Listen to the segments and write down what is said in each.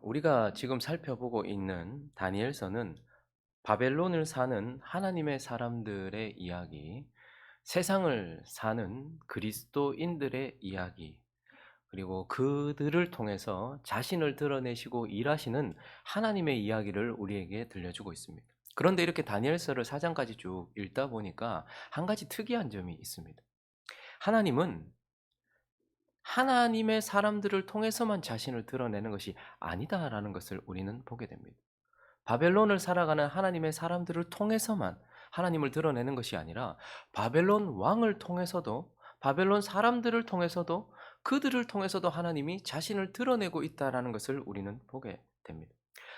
우리가 지금 살펴보고 있는 다니엘서는 바벨론을 사는 하나님의 사람들의 이야기, 세상을 사는 그리스도인들의 이야기, 그리고 그들을 통해서 자신을 드러내시고 일하시는 하나님의 이야기를 우리에게 들려주고 있습니다. 그런데 이렇게 다니엘서를 4장까지 쭉 읽다 보니까 한 가지 특이한 점이 있습니다. 하나님은 하나님의 사람들을 통해서만 자신을 드러내는 것이 아니다라는 것을 우리는 보게 됩니다. 바벨론을 살아가는 하나님의 사람들을 통해서만 하나님을 드러내는 것이 아니라 바벨론 왕을 통해서도, 바벨론 사람들을 통해서도, 그들을 통해서도 하나님이 자신을 드러내고 있다라는 것을 우리는 보게 됩니다.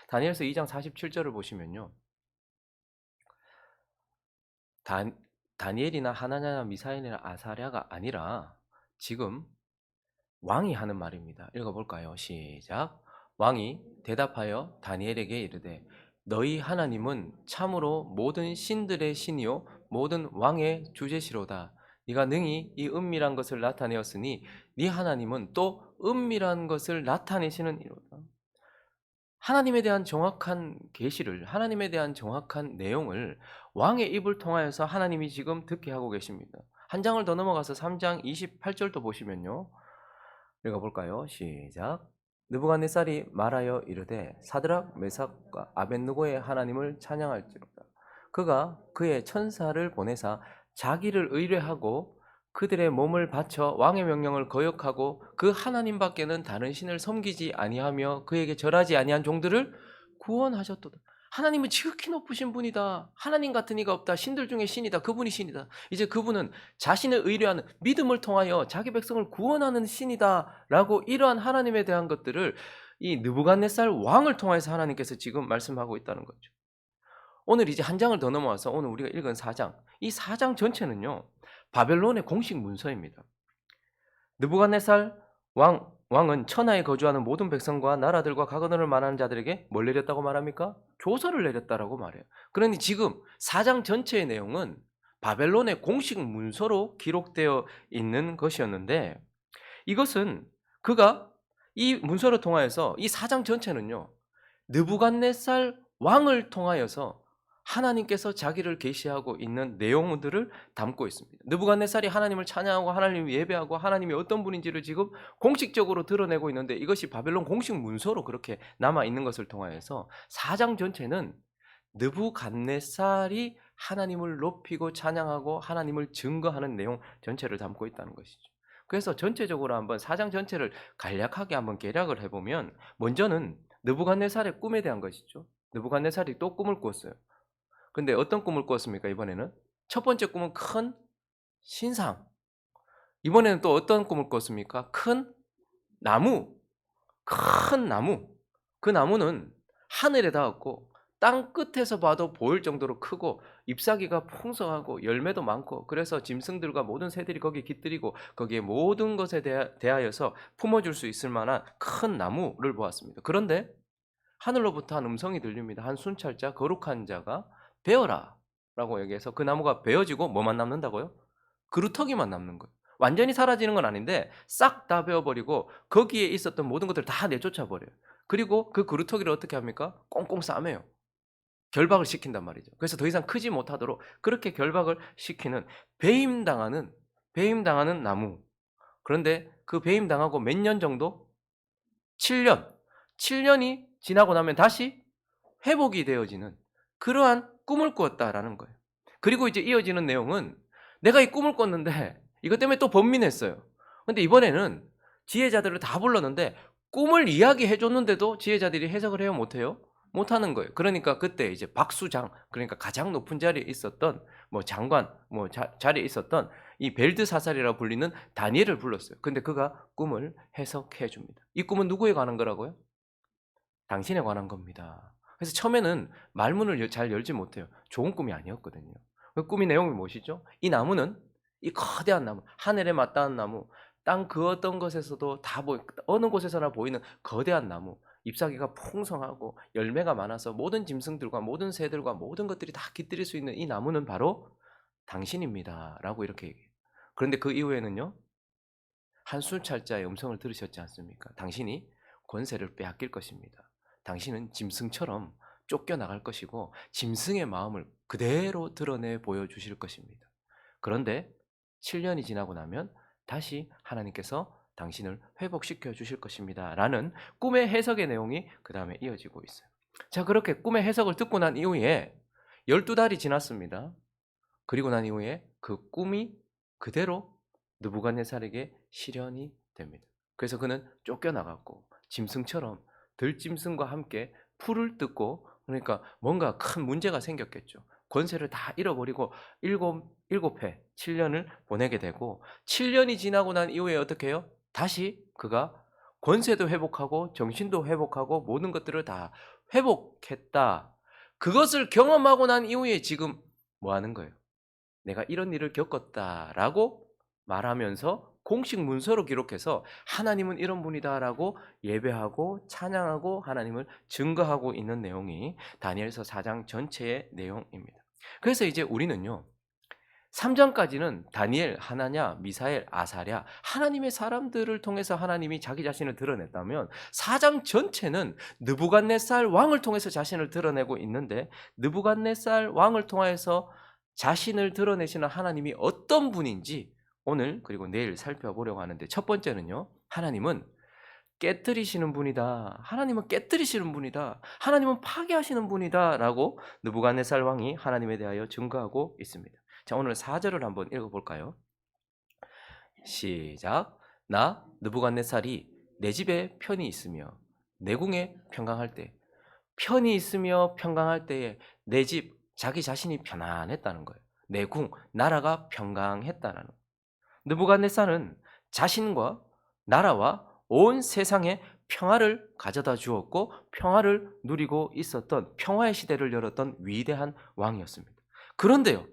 다니엘서 2장 47절을 보시면요. 다, 다니엘이나 하나냐나 미사엘이나 아사랴가 아니라 지금 왕이 하는 말입니다. 읽어볼까요? 시작. 왕이 대답하여 다니엘에게 이르되 너희 하나님은 참으로 모든 신들의 신이요 모든 왕의 주제시로다. 네가 능히 이 은밀한 것을 나타내었으니 네 하나님은 또 은밀한 것을 나타내시는 이로다. 하나님에 대한 정확한 계시를, 하나님에 대한 정확한 내용을 왕의 입을 통하여서 하나님이 지금 듣게 하고 계십니다. 한 장을 더 넘어가서 3장 28절도 보시면요. 읽어볼까요? 시작. 느부갓네살이 말하여 이르되 사드락 메삭과 아벳느고의 하나님을 찬양할지로다. 그가 그의 천사를 보내사 자기를 의뢰하고 그들의 몸을 바쳐 왕의 명령을 거역하고 그 하나님 밖에는 다른 신을 섬기지 아니하며 그에게 절하지 아니한 종들을 구원하셨도다. 하나님은 지극히 높으신 분이다. 하나님 같은 이가 없다. 신들 중에 신이다. 그분이 신이다. 이제 그분은 자신을 의뢰하는 믿음을 통하여 자기 백성을 구원하는 신이다라고 이러한 하나님에 대한 것들을 이 느부갓네살 왕을 통해서 하나님께서 지금 말씀하고 있다는 거죠. 오늘 이제 한 장을 더 넘어와서 오늘 우리가 읽은 4장, 이 4장 전체는요 바벨론의 공식 문서입니다. 느부갓네살 왕은 천하에 거주하는 모든 백성과 나라들과 각언을 말하는 자들에게 뭘 내렸다고 말합니까? 조서를 내렸다라고 말해요. 그러니 지금 4장 전체의 내용은 바벨론의 공식 문서로 기록되어 있는 것이었는데 이것은 그가 이 문서를 통하여서 이 4장 전체는요. 느부갓네살 왕을 통하여서 하나님께서 자기를 계시하고 있는 내용들을 담고 있습니다. 느부갓네살이 하나님을 찬양하고 하나님을 예배하고 하나님이 어떤 분인지를 지금 공식적으로 드러내고 있는데 이것이 바벨론 공식 문서로 그렇게 남아 있는 것을 통하여서 4장 전체는 느부갓네살이 하나님을 높이고 찬양하고 하나님을 증거하는 내용 전체를 담고 있다는 것이죠. 그래서 전체적으로 한번 4장 전체를 간략하게 한번 개략을 해보면 먼저는 느부갓네살의 꿈에 대한 것이죠. 느부갓네살이 또 꿈을 꿨어요. 근데 어떤 꿈을 꿨습니까? 이번에는 첫 번째 꿈은 큰 신상. 이번에는 또 어떤 꿈을 꿨습니까? 큰 나무. 큰 나무. 그 나무는 하늘에 닿았고 땅 끝에서 봐도 보일 정도로 크고 잎사귀가 풍성하고 열매도 많고 그래서 짐승들과 모든 새들이 거기에 깃들이고 거기에 모든 것에 대하여서 품어줄 수 있을 만한 큰 나무를 보았습니다. 그런데 하늘로부터 한 음성이 들립니다. 한 순찰자 거룩한 자가 베어라 라고 얘기해서 그 나무가 베어지고 뭐만 남는다고요? 그루터기만 남는 거예요. 완전히 사라지는 건 아닌데 싹 다 베어버리고 거기에 있었던 모든 것들을 다 내쫓아 버려요. 그리고 그 그루터기를 어떻게 합니까? 꽁꽁 싸매요. 결박을 시킨단 말이죠. 그래서 더 이상 크지 못하도록 그렇게 결박을 시키는 배임당하는 나무. 그런데 그 배임당하고 몇 년 정도? 7년. 7년이 지나고 나면 다시 회복이 되어지는 그러한 꿈을 꾸었다라는 거예요. 그리고 이제 이어지는 내용은 내가 이 꿈을 꿨는데 이것 때문에 또 번민했어요. 근데 이번에는 지혜자들을 다 불렀는데 꿈을 이야기해 줬는데도 지혜자들이 해석을 해요, 못 해요? 못 하는 거예요. 그러니까 그때 이제 박수장, 그러니까 가장 높은 자리에 있었던 뭐 장관, 뭐 자리에 있었던 이 벨드사살이라고 불리는 다니엘을 불렀어요. 근데 그가 꿈을 해석해 줍니다. 이 꿈은 누구에 관한 거라고요? 당신에 관한 겁니다. 그래서 처음에는 말문을 잘 열지 못해요. 좋은 꿈이 아니었거든요. 그 꿈의 내용이 무엇이죠? 이 나무는 이 거대한 나무, 하늘에 마땅한 나무, 땅 그 어떤 것에서도 다 어느 곳에서나 보이는 거대한 나무, 잎사귀가 풍성하고 열매가 많아서 모든 짐승들과 모든 새들과 모든 것들이 다 깃들일 수 있는 이 나무는 바로 당신입니다라고 이렇게 얘기해요. 그런데 그 이후에는요. 한 순찰자의 음성을 들으셨지 않습니까? 당신이 권세를 빼앗길 것입니다. 당신은 짐승처럼 쫓겨나갈 것이고 짐승의 마음을 그대로 드러내 보여주실 것입니다. 그런데 7년이 지나고 나면 다시 하나님께서 당신을 회복시켜 주실 것입니다. 라는 꿈의 해석의 내용이 그 다음에 이어지고 있어요. 자, 그렇게 꿈의 해석을 듣고 난 이후에 12달이 지났습니다. 그리고 난 이후에 그 꿈이 그대로 느부갓네살에게 실현이 됩니다. 그래서 그는 쫓겨나갔고 짐승처럼 들짐승과 함께 풀을 뜯고, 그러니까 뭔가 큰 문제가 생겼겠죠. 권세를 다 잃어버리고 일곱 해 7년을 보내게 되고, 7년이 지나고 난 이후에 어떻게 해요? 다시 그가 권세도 회복하고 정신도 회복하고 모든 것들을 다 회복했다. 그것을 경험하고 난 이후에 지금 뭐 하는 거예요? 내가 이런 일을 겪었다라고 말하면서 공식 문서로 기록해서 하나님은 이런 분이다라고 예배하고 찬양하고 하나님을 증거하고 있는 내용이 다니엘서 4장 전체의 내용입니다. 그래서 이제 우리는요, 3장까지는 다니엘, 하나냐, 미사엘, 아사랴, 하나님의 사람들을 통해서 하나님이 자기 자신을 드러냈다면 4장 전체는 느부갓네살 왕을 통해서 자신을 드러내고 있는데, 느부갓네살 왕을 통해서 자신을 드러내시는 하나님이 어떤 분인지 오늘 그리고 내일 살펴보려고 하는데, 첫 번째는요, 하나님은 깨뜨리시는 분이다. 하나님은 깨뜨리시는 분이다. 하나님은 파괴하시는 분이다. 라고 느부갓네살 왕이 하나님에 대하여 증거하고 있습니다. 자, 오늘 4절을 한번 읽어볼까요? 시작. 나 느부갓네살이 내 집에 편히 있으며 내 궁에 평강할 때, 편히 있으며 평강할 때에 내 집, 자기 자신이 편안했다는 거예요. 내 궁, 나라가 평강했다는 거예요. 느부갓네살은 자신과 나라와 온 세상에 평화를 가져다 주었고 평화를 누리고 있었던, 평화의 시대를 열었던 위대한 왕이었습니다. 그런데요,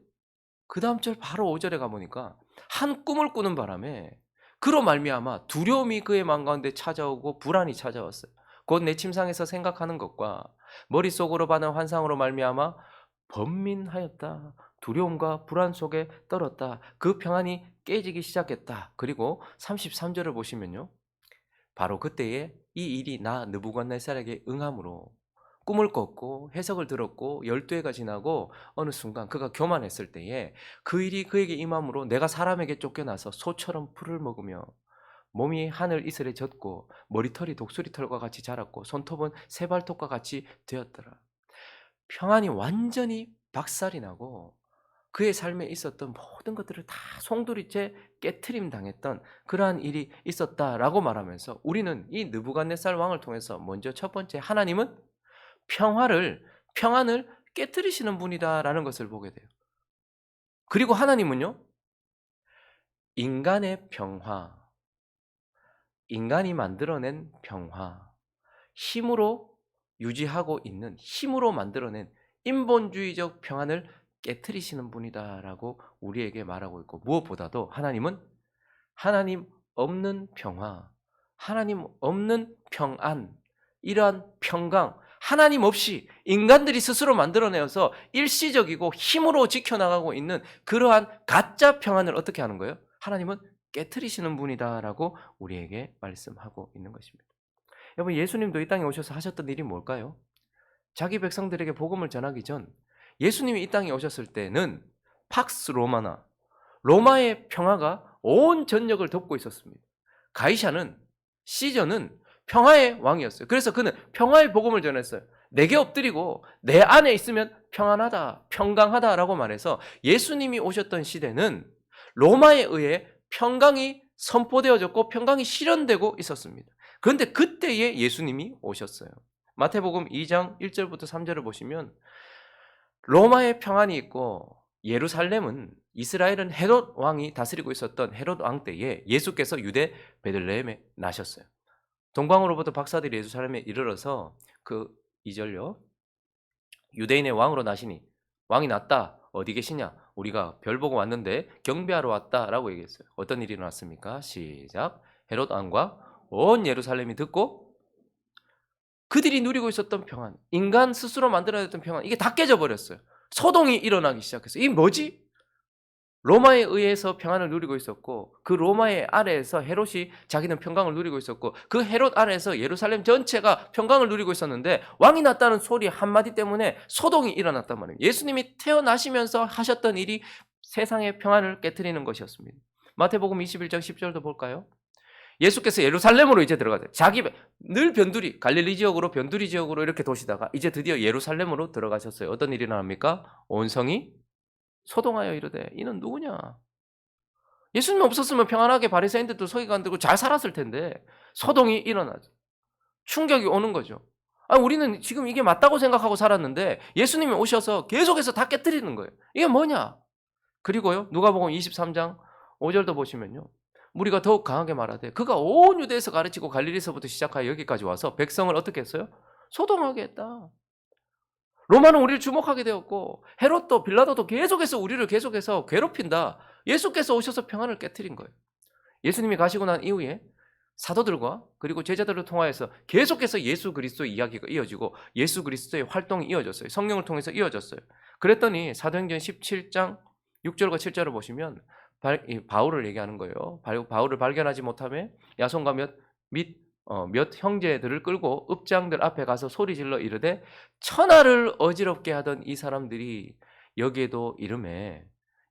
그 다음 절 바로 5절에 가보니까 한 꿈을 꾸는 바람에 그로 말미암아 두려움이 그의 마음 가운데 찾아오고 불안이 찾아왔어요. 곧 내 침상에서 생각하는 것과 머릿속으로 받은 환상으로 말미암아 번민하였다. 두려움과 불안 속에 떨었다. 그 평안이 깨지기 시작했다. 그리고 33절을 보시면요, 바로 그때에 이 일이 나 느부갓네살에게 응함으로 꿈을 꿨고 해석을 들었고 12해가 지나고 어느 순간 그가 교만했을 때에 그 일이 그에게 임함으로 내가 사람에게 쫓겨나서 소처럼 풀을 먹으며 몸이 하늘 이슬에 젖고 머리털이 독수리털과 같이 자랐고 손톱은 새발톱과 같이 되었더라. 평안이 완전히 박살이 나고 그의 삶에 있었던 모든 것들을 다 송두리째 깨트림 당했던 그러한 일이 있었다라고 말하면서, 우리는 이 느부갓네살 왕을 통해서 먼저 첫 번째, 하나님은 평안을 깨트리시는 분이다라는 것을 보게 돼요. 그리고 하나님은요, 인간의 평화, 인간이 만들어낸 평화, 힘으로 유지하고 있는, 힘으로 만들어낸 인본주의적 평안을 깨트리시는 분이다라고 우리에게 말하고 있고, 무엇보다도 하나님은 하나님 없는 평화, 하나님 없는 평안, 이러한 평강, 하나님 없이 인간들이 스스로 만들어내어서 일시적이고 힘으로 지켜나가고 있는 그러한 가짜 평안을 어떻게 하는 거예요? 하나님은 깨트리시는 분이다라고 우리에게 말씀하고 있는 것입니다. 여러분, 예수님도 이 땅에 오셔서 하셨던 일이 뭘까요? 자기 백성들에게 복음을 전하기 전 예수님이 이 땅에 오셨을 때는 팍스 로마나, 로마의 평화가 온 전역을 덮고 있었습니다. 가이샤는, 시저는 평화의 왕이었어요. 그래서 그는 평화의 복음을 전했어요. 내게 엎드리고 내 안에 있으면 평안하다, 평강하다라고 말해서 예수님이 오셨던 시대는 로마에 의해 평강이 선포되어졌고 평강이 실현되고 있었습니다. 그런데 그때에 예수님이 오셨어요. 마태복음 2장 1절부터 3절을 보시면 로마의 평안이 있고 예루살렘은, 이스라엘은 헤롯 왕이 다스리고 있었던 헤롯 왕 때에 예수께서 유대 베들레헴에 나셨어요. 동방으로부터 박사들이 예루살렘에 이르러서 그 2절요, 유대인의 왕으로 나시니, 왕이 났다, 어디 계시냐, 우리가 별 보고 왔는데 경배하러 왔다라고 얘기했어요. 어떤 일이 일어났습니까? 시작. 헤롯 왕과 온 예루살렘이 듣고 그들이 누리고 있었던 평안, 인간 스스로 만들어냈던 평안, 이게 다 깨져버렸어요. 소동이 일어나기 시작했어요. 이게 뭐지? 로마에 의해서 평안을 누리고 있었고 그 로마의 아래에서 헤롯이 자기는 평강을 누리고 있었고 그 헤롯 아래에서 예루살렘 전체가 평강을 누리고 있었는데 왕이 났다는 소리 한마디 때문에 소동이 일어났단 말이에요. 예수님이 태어나시면서 하셨던 일이 세상의 평안을 깨트리는 것이었습니다. 마태복음 21장 10절도 볼까요? 예수께서 예루살렘으로 이제 들어가세요. 늘 변두리, 갈릴리 지역으로 변두리 지역으로 이렇게 도시다가 이제 드디어 예루살렘으로 들어가셨어요. 어떤 일이 일어납니까? 온 성이 소동하여 이르되 이는 누구냐? 예수님 없었으면 평안하게 바리새인들도 서기관 들고 잘 살았을 텐데 소동이 일어나죠. 충격이 오는 거죠. 우리는 지금 이게 맞다고 생각하고 살았는데 예수님이 오셔서 계속해서 다 깨뜨리는 거예요. 이게 뭐냐? 그리고요, 누가복음 23장 5절도 보시면요. 무리가 더욱 강하게 말하되 그가 온 유대에서 가르치고 갈릴리서부터 시작하여 여기까지 와서 백성을 어떻게 했어요? 소동하게 했다. 로마는 우리를 주목하게 되었고 헤롯도 빌라도도 계속해서 우리를 계속해서 괴롭힌다. 예수께서 오셔서 평안을 깨트린 거예요. 예수님이 가시고 난 이후에 사도들과 그리고 제자들을 통하여서 계속해서 예수 그리스도의 이야기가 이어지고 예수 그리스도의 활동이 이어졌어요. 성령을 통해서 이어졌어요. 그랬더니 사도행전 17장 6절과 7절을 보시면 바울을 얘기하는 거예요. 바울을 발견하지 못하며 야손과 몇 형제들을 끌고 읍장들 앞에 가서 소리질러 이르되 천하를 어지럽게 하던 이 사람들이 여기에도 이름에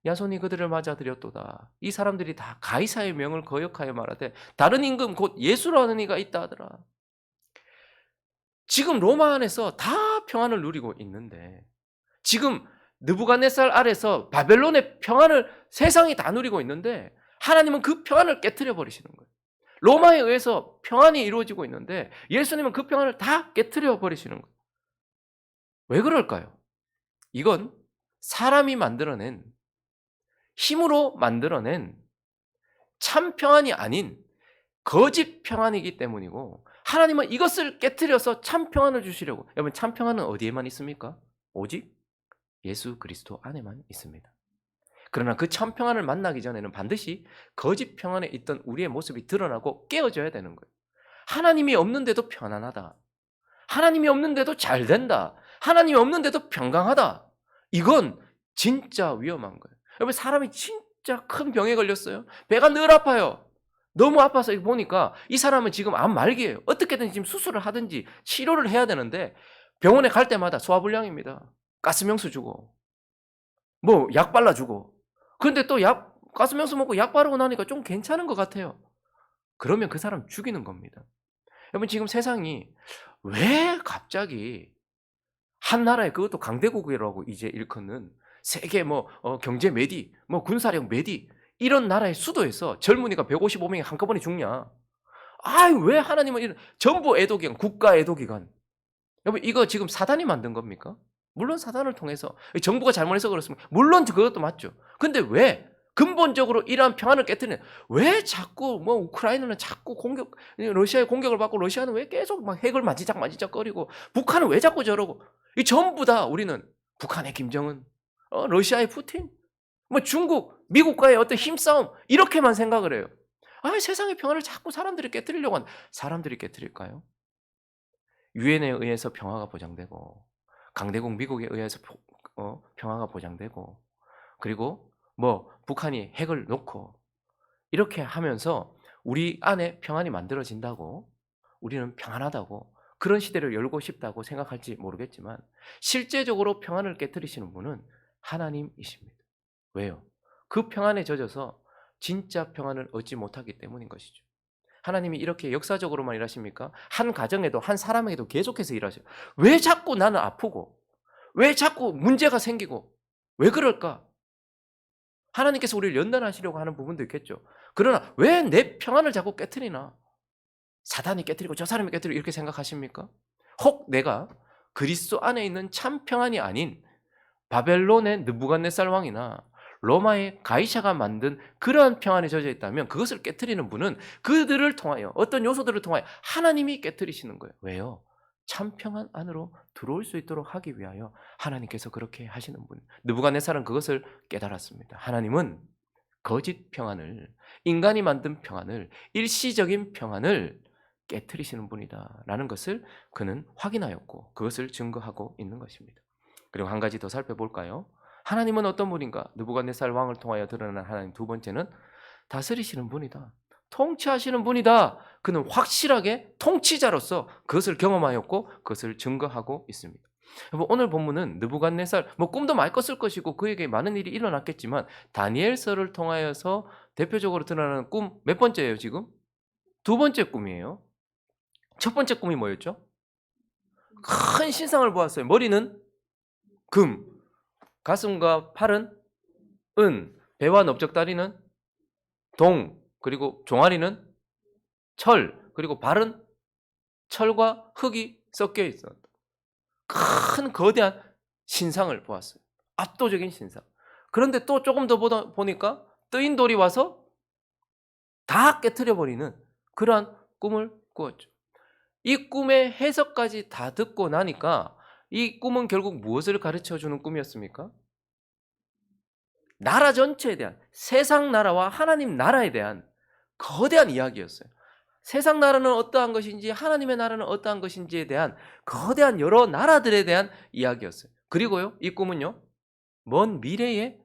야손이 그들을 맞아들였도다. 이 사람들이 다 가이사의 명을 거역하여 말하되 다른 임금 곧 예수라는 이가 있다 하더라. 지금 로마 안에서 다 평안을 누리고 있는데 지금 느부갓네살 아래서 바벨론의 평안을 세상이 다 누리고 있는데 하나님은 그 평안을 깨트려 버리시는 거예요. 로마에 의해서 평안이 이루어지고 있는데 예수님은 그 평안을 다 깨트려 버리시는 거예요. 왜 그럴까요? 이건 사람이 만들어낸, 힘으로 만들어낸 참 평안이 아닌 거짓 평안이기 때문이고 하나님은 이것을 깨트려서 참 평안을 주시려고. 여러분, 참 평안은 어디에만 있습니까? 오직 예수 그리스도 안에만 있습니다. 그러나 그 참 평안을 만나기 전에는 반드시 거짓 평안에 있던 우리의 모습이 드러나고 깨어져야 되는 거예요. 하나님이 없는데도 편안하다. 하나님이 없는데도 잘 된다. 하나님이 없는데도 평강하다. 이건 진짜 위험한 거예요. 여러분, 사람이 진짜 큰 병에 걸렸어요. 배가 늘 아파요. 너무 아파서 보니까 이 사람은 지금 암 말기예요. 어떻게든 지금 수술을 하든지 치료를 해야 되는데 병원에 갈 때마다 소화불량입니다. 가스명수 주고 뭐 약 발라주고. 그런데 또 가스명수 먹고 약 바르고 나니까 좀 괜찮은 것 같아요. 그러면 그 사람 죽이는 겁니다. 여러분, 지금 세상이 왜 갑자기 한 나라에, 그것도 강대국이라고 이제 일컫는 세계 경제 매디, 군사력 매디 이런 나라의 수도에서 젊은이가 155명이 한꺼번에 죽냐? 왜 하나님은 이런 정부 애도기관, 국가 애도기관. 여러분, 이거 지금 사단이 만든 겁니까? 물론 사단을 통해서 정부가 잘못해서 그렇습니다. 물론 그것도 맞죠. 근데 왜 근본적으로 이러한 평안을 깨뜨리는, 왜 자꾸 우크라이나는 자꾸 러시아의 공격을 받고 러시아는 왜 계속 막 핵을 만지작거리고 북한은 왜 자꾸 저러고, 이 전부 다 우리는 북한의 김정은, 러시아의 푸틴, 중국, 미국과의 어떤 힘싸움 이렇게만 생각을 해요. 세상의 평안을 자꾸 사람들이 깨뜨리려고 하는. 사람들이 깨뜨릴까요? 유엔에 의해서 평화가 보장되고 강대국 미국에 의해서 평화가 보장되고 그리고 북한이 핵을 놓고 이렇게 하면서 우리 안에 평안이 만들어진다고, 우리는 평안하다고 그런 시대를 열고 싶다고 생각할지 모르겠지만 실제적으로 평안을 깨뜨리시는 분은 하나님이십니다. 왜요? 그 평안에 젖어서 진짜 평안을 얻지 못하기 때문인 것이죠. 하나님이 이렇게 역사적으로만 일하십니까? 한 가정에도, 한 사람에게도 계속해서 일하셔요. 왜 자꾸 나는 아프고 왜 자꾸 문제가 생기고 왜 그럴까? 하나님께서 우리를 연단하시려고 하는 부분도 있겠죠. 그러나 왜 내 평안을 자꾸 깨트리나? 사단이 깨트리고 저 사람이 깨트리고 이렇게 생각하십니까? 혹 내가 그리스도 안에 있는 참 평안이 아닌 바벨론의 느부갓네살 왕이나 로마의 가이샤가 만든 그러한 평안에 젖어 있다면 그것을 깨트리는 분은 그들을 통하여, 어떤 요소들을 통하여 하나님이 깨트리시는 거예요. 왜요? 참 평안 안으로 들어올 수 있도록 하기 위하여 하나님께서 그렇게 하시는 분. 느부갓네살은 그것을 깨달았습니다. 하나님은 거짓 평안을, 인간이 만든 평안을, 일시적인 평안을 깨트리시는 분이다라는 것을 그는 확인하였고 그것을 증거하고 있는 것입니다. 그리고 한 가지 더 살펴볼까요? 하나님은 어떤 분인가? 느부갓네살 왕을 통하여 드러난 하나님. 두 번째는 다스리시는 분이다. 통치하시는 분이다. 그는 확실하게 통치자로서 그것을 경험하였고 그것을 증거하고 있습니다. 오늘 본문은 느부갓네살 꿈도 많이 꿨을 것이고 그에게 많은 일이 일어났겠지만 다니엘서를 통하여서 대표적으로 드러나는 꿈 몇 번째예요 지금? 두 번째 꿈이에요. 첫 번째 꿈이 뭐였죠? 큰 신상을 보았어요. 머리는 금, 가슴과 팔은 은, 배와 넓적다리는 동, 그리고 종아리는 철, 그리고 발은 철과 흙이 섞여 있었다. 큰 거대한 신상을 보았어요. 압도적인 신상. 그런데 또 조금 더 보니까 뜨인 돌이 와서 다 깨트려 버리는 그러한 꿈을 꾸었죠. 이 꿈의 해석까지 다 듣고 나니까 이 꿈은 결국 무엇을 가르쳐주는 꿈이었습니까? 나라 전체에 대한, 세상 나라와 하나님 나라에 대한 거대한 이야기였어요. 세상 나라는 어떠한 것인지 하나님의 나라는 어떠한 것인지에 대한 거대한 여러 나라들에 대한 이야기였어요. 그리고요, 이 꿈은요, 먼 미래에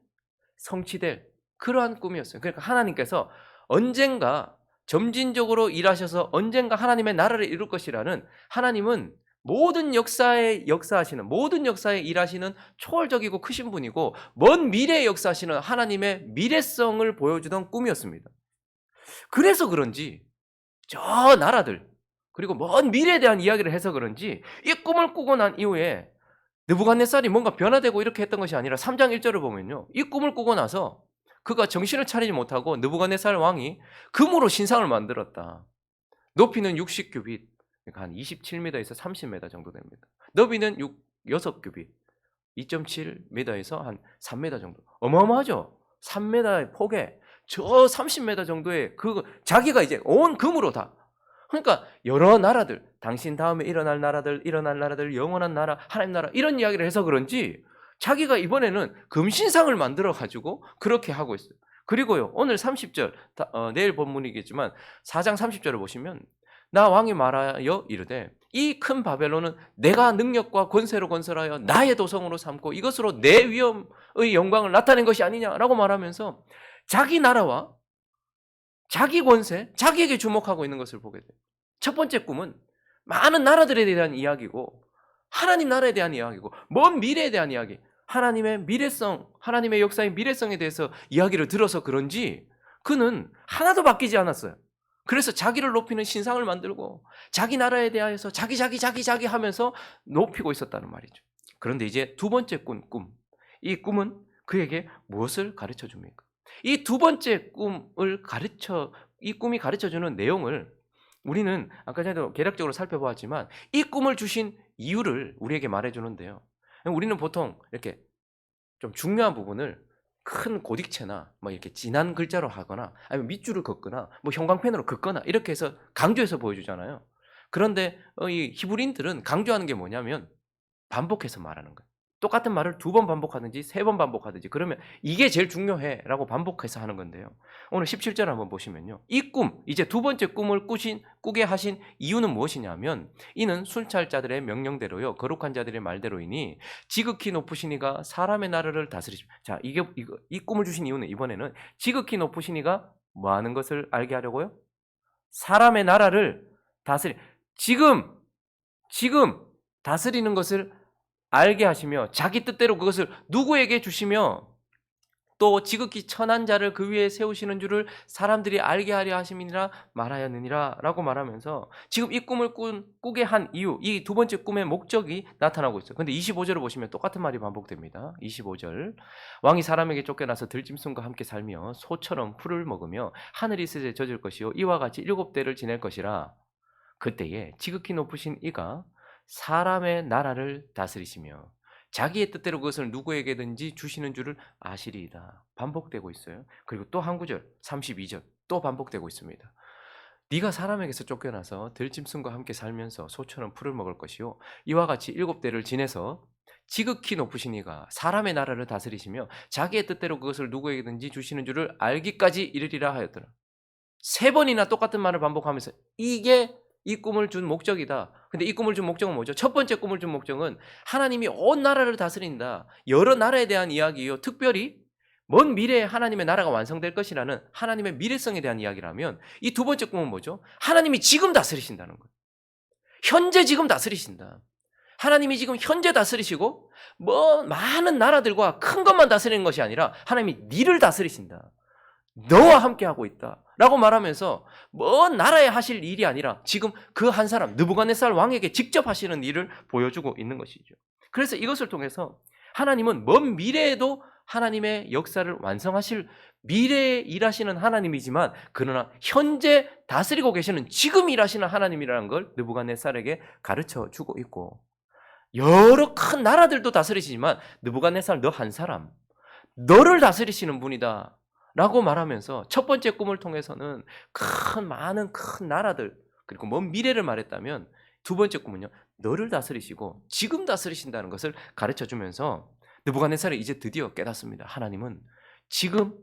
성취될 그러한 꿈이었어요. 그러니까 하나님께서 언젠가 점진적으로 일하셔서 언젠가 하나님의 나라를 이룰 것이라는, 하나님은 모든 역사에 역사하시는, 모든 역사에 일하시는 초월적이고 크신 분이고 먼 미래에 역사하시는 하나님의 미래성을 보여주던 꿈이었습니다. 그래서 그런지 저 나라들, 그리고 먼 미래에 대한 이야기를 해서 그런지 이 꿈을 꾸고 난 이후에 느부갓네살이 뭔가 변화되고 이렇게 했던 것이 아니라 3장 1절을 보면요, 이 꿈을 꾸고 나서 그가 정신을 차리지 못하고 느부갓네살 왕이 금으로 신상을 만들었다. 높이는 60규빗, 그러니까 한 27m에서 30m 정도 됩니다. 너비는 6규빗, 2.7m에서 한 3m 정도. 어마어마하죠? 3m의 폭에 저 30m 정도의 자기가 이제 온 금으로 다. 그러니까 여러 나라들, 당신 다음에 일어날 나라들, 영원한 나라, 하나님 나라, 이런 이야기를 해서 그런지 자기가 이번에는 금신상을 만들어 가지고 그렇게 하고 있어요. 그리고요, 오늘 30절, 내일 본문이겠지만 4장 30절을 보시면, 나 왕이 말하여 이르되 이 큰 바벨론은 내가 능력과 권세로 건설하여 나의 도성으로 삼고 이것으로 내 위엄의 영광을 나타낸 것이 아니냐라고 말하면서 자기 나라와 자기 권세, 자기에게 주목하고 있는 것을 보게 돼요. 첫 번째 꿈은 많은 나라들에 대한 이야기고 하나님 나라에 대한 이야기고 먼 미래에 대한 이야기, 하나님의 미래성, 하나님의 역사의 미래성에 대해서 이야기를 들어서 그런지 그는 하나도 바뀌지 않았어요. 그래서 자기를 높이는 신상을 만들고 자기 나라에 대하여서 자기 하면서 높이고 있었다는 말이죠. 그런데 이제 두 번째 꿈, 이 꿈은 그에게 무엇을 가르쳐 줍니까? 이 두 번째 이 꿈이 가르쳐주는 내용을 우리는 아까 전에도 개략적으로 살펴보았지만 이 꿈을 주신 이유를 우리에게 말해주는데요. 우리는 보통 이렇게 좀 중요한 부분을 큰 고딕체나 이렇게 진한 글자로 하거나 아니면 밑줄을 긋거나 형광펜으로 긋거나 이렇게 해서 강조해서 보여주잖아요. 그런데 이 히브리인들은 강조하는 게 뭐냐면 반복해서 말하는 거예요. 똑같은 말을 2번 반복하든지 3번 반복하든지, 그러면 이게 제일 중요해 라고 반복해서 하는 건데요. 오늘 17절 한번 보시면요, 이 꿈, 이제 두 번째 꿈을 꾸게 하신 이유는 무엇이냐면, 이는 순찰자들의 명령대로요 거룩한 자들의 말대로이니 지극히 높으신 이가 사람의 나라를 다스리십니다. 자, 이 꿈을 주신 이유는 이번에는 지극히 높으신 이가 뭐 하는 것을 알게 하려고요? 사람의 나라를 지금 다스리는 것을 알게 하시며 자기 뜻대로 그것을 누구에게 주시며 또 지극히 천한 자를 그 위에 세우시는 줄을 사람들이 알게 하려 하심이니라 말하였느니라 라고 말하면서 지금 이 꿈을 꾸게 한 이유, 이 두 번째 꿈의 목적이 나타나고 있어요. 근데 25절을 보시면 똑같은 말이 반복됩니다. 25절, 왕이 사람에게 쫓겨나서 들짐승과 함께 살며 소처럼 풀을 먹으며 하늘이 스에 젖을 것이요 이와 같이 7대를 지낼 것이라. 그때에 지극히 높으신 이가 사람의 나라를 다스리시며 자기의 뜻대로 그것을 누구에게든지 주시는 줄을 아시리이다. 반복되고 있어요. 그리고 또 한 구절 32절 또 반복되고 있습니다. 네가 사람에게서 쫓겨나서 들짐승과 함께 살면서 소처럼 풀을 먹을 것이요 이와 같이 7대를 지내서 지극히 높으신 이가 사람의 나라를 다스리시며 자기의 뜻대로 그것을 누구에게든지 주시는 줄을 알기까지 이르리라 하였더라. 3번이나 똑같은 말을 반복하면서 이게 이 꿈을 준 목적이다. 근데 이 꿈을 준 목적은 뭐죠? 첫 번째 꿈을 준 목적은 하나님이 온 나라를 다스린다. 여러 나라에 대한 이야기요. 특별히 먼 미래에 하나님의 나라가 완성될 것이라는 하나님의 미래성에 대한 이야기라면 이 두 번째 꿈은 뭐죠? 하나님이 지금 다스리신다는 거예요. 현재 지금 다스리신다. 하나님이 지금 현재 다스리시고 뭐 많은 나라들과 큰 것만 다스리는 것이 아니라 하나님이 니를 다스리신다. 너와 함께하고 있다 라고 말하면서 먼 나라에 하실 일이 아니라 지금 그 한 사람 느부갓네살 왕에게 직접 하시는 일을 보여주고 있는 것이죠. 그래서 이것을 통해서 하나님은 먼 미래에도 하나님의 역사를 완성하실 미래에 일하시는 하나님이지만 그러나 현재 다스리고 계시는 지금 일하시는 하나님이라는 걸 느부갓네살에게 가르쳐 주고 있고, 여러 큰 나라들도 다스리시지만 느부갓네살 너 한 사람, 너를 다스리시는 분이다 라고 말하면서 첫 번째 꿈을 통해서는 많은 큰 나라들 그리고 먼 미래를 말했다면, 두 번째 꿈은요, 너를 다스리시고 지금 다스리신다는 것을 가르쳐주면서 느부갓네살이 이제 드디어 깨닫습니다. 하나님은 지금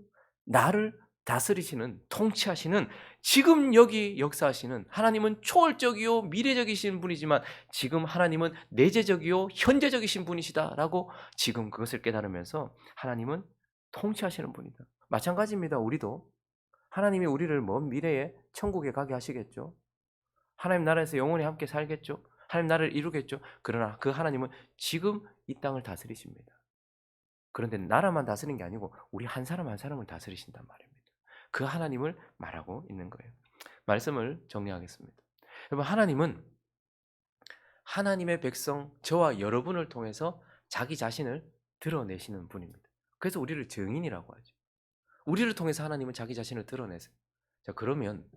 나를 다스리시는, 통치하시는, 지금 여기 역사하시는 하나님은 초월적이요 미래적이신 분이지만 지금 하나님은 내재적이요 현재적이신 분이시다라고 지금 그것을 깨달으면서 하나님은 통치하시는 분이다. 마찬가지입니다. 우리도 하나님이 우리를 먼 미래에 천국에 가게 하시겠죠. 하나님 나라에서 영원히 함께 살겠죠. 하나님 나라를 이루겠죠. 그러나 그 하나님은 지금 이 땅을 다스리십니다. 그런데 나라만 다스리는 게 아니고 우리 한 사람 한 사람을 다스리신단 말입니다. 그 하나님을 말하고 있는 거예요. 말씀을 정리하겠습니다. 여러분, 하나님은 하나님의 백성 저와 여러분을 통해서 자기 자신을 드러내시는 분입니다. 그래서 우리를 증인이라고 하죠. 우리를 통해서 하나님은 자기 자신을 드러내세요. 자, 그러면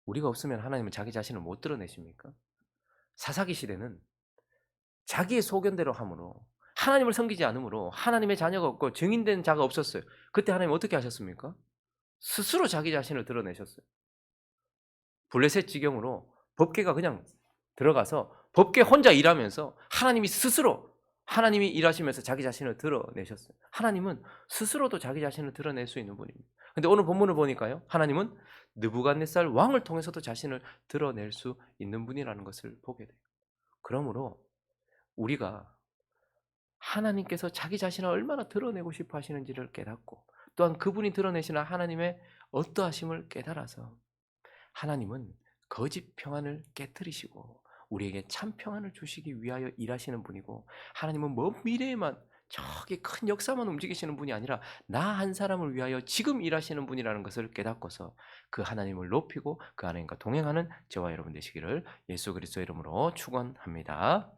우리가 없으면 하나님은 자기 자신을 못 드러내십니까? 사사기 시대는 자기의 소견대로 함으로, 하나님을 섬기지 않으므로 하나님의 자녀가 없고 증인된 자가 없었어요. 그때 하나님 어떻게 하셨습니까? 스스로 자기 자신을 드러내셨어요. 블레셋 지경으로 법궤가 그냥 들어가서 법궤 혼자 일하면서 하나님이 스스로 하나님이 일하시면서 자기 자신을 드러내셨어요. 하나님은 스스로도 자기 자신을 드러낼 수 있는 분입니다. 근데 오늘 본문을 보니까요, 하나님은 느부갓네살 왕을 통해서도 자신을 드러낼 수 있는 분이라는 것을 보게 돼요. 그러므로 우리가 하나님께서 자기 자신을 얼마나 드러내고 싶어 하시는지를 깨닫고, 또한 그분이 드러내시는 하나님의 어떠하심을 깨달아서 하나님은 거짓 평안을 깨뜨리시고 우리에게 참 평안을 주시기 위하여 일하시는 분이고, 하나님은 먼 미래에만 저기 큰 역사만 움직이시는 분이 아니라 나 한 사람을 위하여 지금 일하시는 분이라는 것을 깨닫고서 그 하나님을 높이고 그 하나님과 동행하는 저와 여러분 되시기를 예수 그리스도의 이름으로 축원합니다.